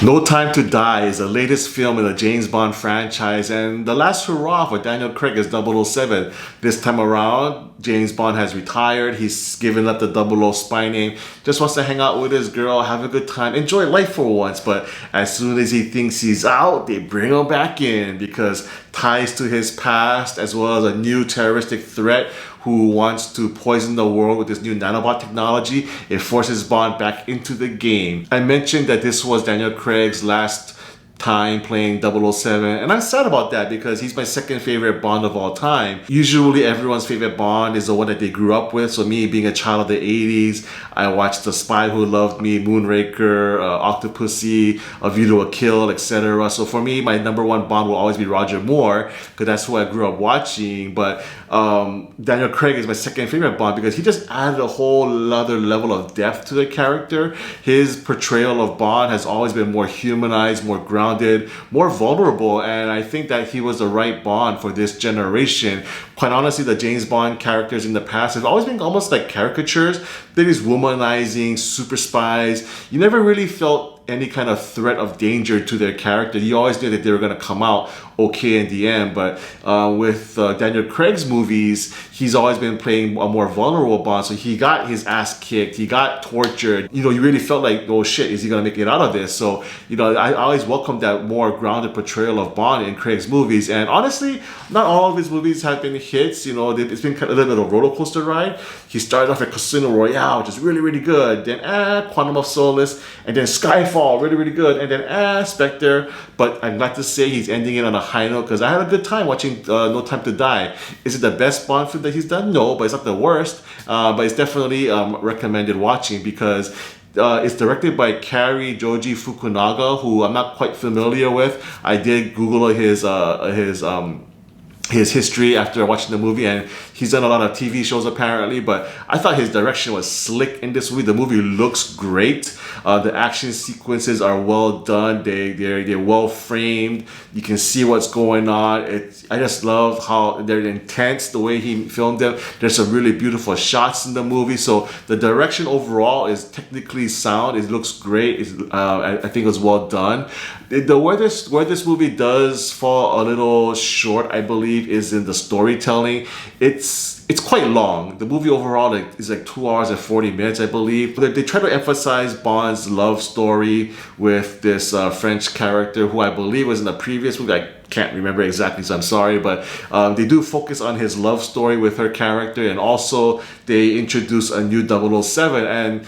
No Time to Die is the latest film in the James Bond franchise and the last hurrah for Daniel Craig as 007. This time around, James Bond has retired. He's given up the 00 spy name, just wants to hang out with his girl, have a good time, enjoy life for once. But as soon as he thinks he's out, they bring him back in because ties to his past as well as a new terroristic threat who wants to poison the world with this new nanobot technology, it forces Bond back into the game. I mentioned that this was Daniel Craig's last time playing 007, and I'm sad about that because he's my second favorite Bond of all time. Usually everyone's favorite Bond is the one that they grew up with, so me being a child of the 80s, I watched The Spy Who Loved Me, Moonraker, Octopussy, A View to a Kill, etc. So for me, my number one Bond will always be Roger Moore because that's who I grew up watching. But Daniel Craig is my second favorite Bond because he just added a whole other level of depth to the character. His portrayal of Bond has always been more humanized, more grounded, more vulnerable, and I think that he was the right Bond for this generation. Quite honestly, the James Bond characters in the past have always been almost like caricatures. They're these womanizing super spies. You never really felt any kind of threat of danger to their character. You always knew that they were going to come out okay in the end. But with Daniel Craig's movies, he's always been playing a more vulnerable Bond. So he got his ass kicked, he got tortured. You know, you really felt like, oh shit, is he going to make it out of this? So, you know, I always welcomed that more grounded portrayal of Bond in Craig's movies. And honestly, not all of his movies have been hits. You know, it's been kind of a little bit of a roller coaster ride. He started off at Casino Royale, which is really, really good. Then Quantum of Solace, and then Skyfall, really, really good. And then Spectre. But I'm glad to say he's ending it on a high note because I had a good time watching No Time to Die. Is it the best Bond film that he's done? No, but it's not the worst. But it's definitely recommended watching because it's directed by Cary Joji Fukunaga, who I'm not quite familiar with. I did Google his history after watching the movie, and he's done a lot of TV shows apparently, but I thought his direction was slick in this movie. The movie looks great. The action sequences are well done. They're well framed. You can see what's going on. I just love how they're intense, the way he filmed them. There's some really beautiful shots in the movie. So the direction overall is technically sound. It looks great. I think it was well done. Where this movie does fall a little short, I believe, is in the storytelling. It's quite long. The movie overall is like 2 hours and 40 minutes, I believe. They try to emphasize Bond's love story with this French character who I believe was in the previous movie. I can't remember exactly, so I'm sorry, but they do focus on his love story with her character, and also they introduce a new 007, and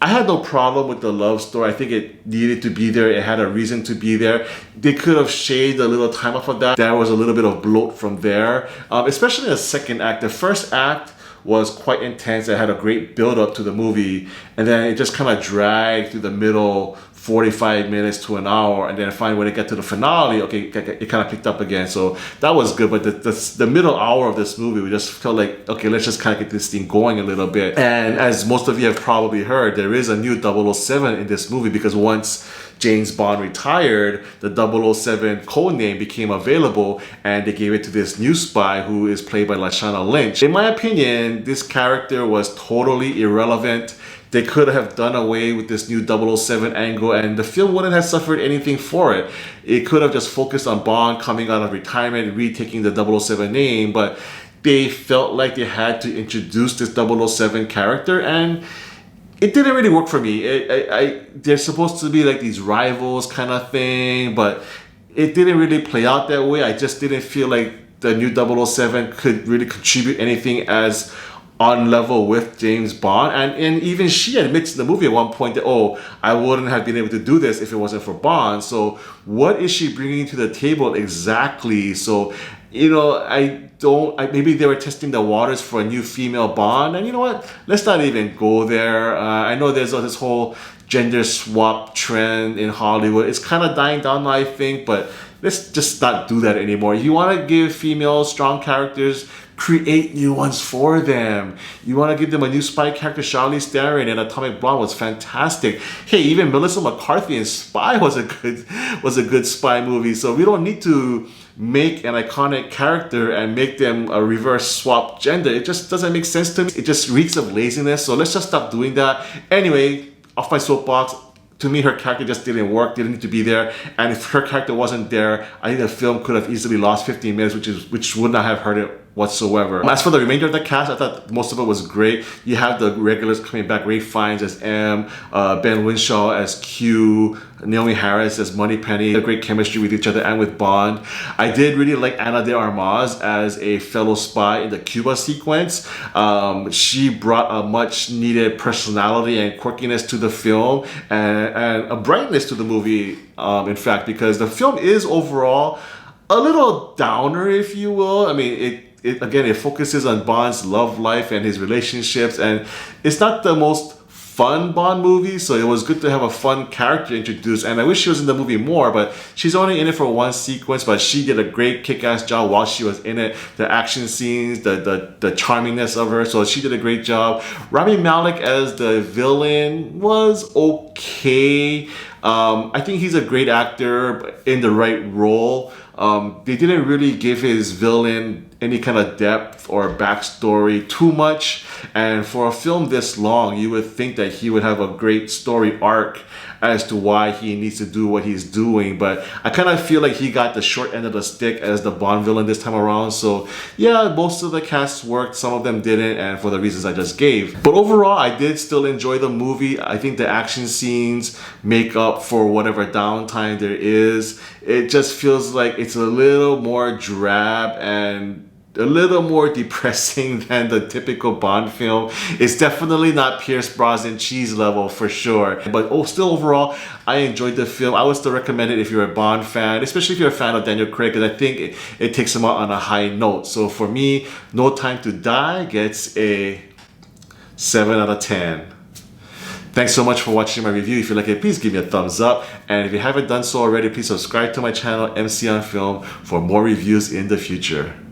I had no problem with the love story. I think it needed to be there. It had a reason to be there. They could have shaved a little time off of that. There was a little bit of bloat from there, especially in the second act. The first act was quite intense. It had a great build up to the movie, and then it just kind of dragged through the middle 45 minutes to an hour, and then finally when it got to the finale, okay, it kind of picked up again. So that was good, but the middle hour of this movie, we just felt like, okay, let's just kind of get this thing going a little bit. And as most of you have probably heard, there is a new 007 in this movie because once James Bond retired, the 007 codename became available, and they gave it to this new spy who is played by Lashana Lynch. In my opinion, this character was totally irrelevant. They could have done away with this new 007 angle and the film wouldn't have suffered anything for it. It could have just focused on Bond coming out of retirement and retaking the 007 name, but they felt like they had to introduce this 007 character, and it didn't really work for me. They're supposed to be like these rivals kind of thing, but it didn't really play out that way. I just didn't feel like the new 007 could really contribute anything as on level with James Bond, and even she admits in the movie at one point that, oh, I wouldn't have been able to do this if it wasn't for Bond. So what is she bringing to the table exactly? So, you know, maybe they were testing the waters for a new female Bond, and you know what, let's not even go there. I know there's this whole gender swap trend in Hollywood. It's kind of dying down, I think, but let's just not do that anymore. You want to give female strong characters, create new ones for them. You want to give them a new spy character. Charlize Theron in Atomic Blonde was fantastic. Hey, even Melissa McCarthy in Spy was a good spy movie. So we don't need to make an iconic character and make them a reverse swap gender. It just doesn't make sense to me. It just reeks of laziness. So let's just stop doing that. Anyway, off my soapbox. to me, her character just didn't work, didn't need to be there. And if her character wasn't there, I think the film could have easily lost 15 minutes, which would not have hurt it whatsoever. As for the remainder of the cast, I thought most of it was great. You have the regulars coming back: Ray Fiennes as M, Ben Winshaw as Q, Naomi Harris as Moneypenny. A great chemistry with each other and with Bond. I did really like Ana de Armas as a fellow spy in the Cuba sequence. She brought a much needed personality and quirkiness to the film, and a brightness to the movie, in fact, because the film is overall a little downer, if you will. I mean, it focuses on Bond's love life and his relationships, and it's not the most fun Bond movie, so it was good to have a fun character introduced. And I wish she was in the movie more, but she's only in it for one sequence, but she did a great kick-ass job while she was in it. The action scenes, the charmingness of her, so she did a great job. Rami Malek as the villain was okay. I think he's a great actor in the right role. They didn't really give his villain any kind of depth or backstory too much, and for a film this long, you would think that he would have a great story arc as to why he needs to do what he's doing, but I kind of feel like he got the short end of the stick as the Bond villain this time around. So yeah, most of the cast worked, some of them didn't, and for the reasons I just gave. But overall, I did still enjoy the movie. I think the action scenes make up for whatever downtime there is. It just feels like it's a little more drab and a little more depressing than the typical Bond film. It's definitely not Pierce Brosnan cheese level for sure. But still overall, I enjoyed the film. I would still recommend it if you're a Bond fan, especially if you're a fan of Daniel Craig, because I think it takes him out on a high note. So for me, No Time to Die gets a 7 out of 10. Thanks so much for watching my review. If you like it, please give me a thumbs up. And if you haven't done so already, please subscribe to my channel, MC on Film, for more reviews in the future.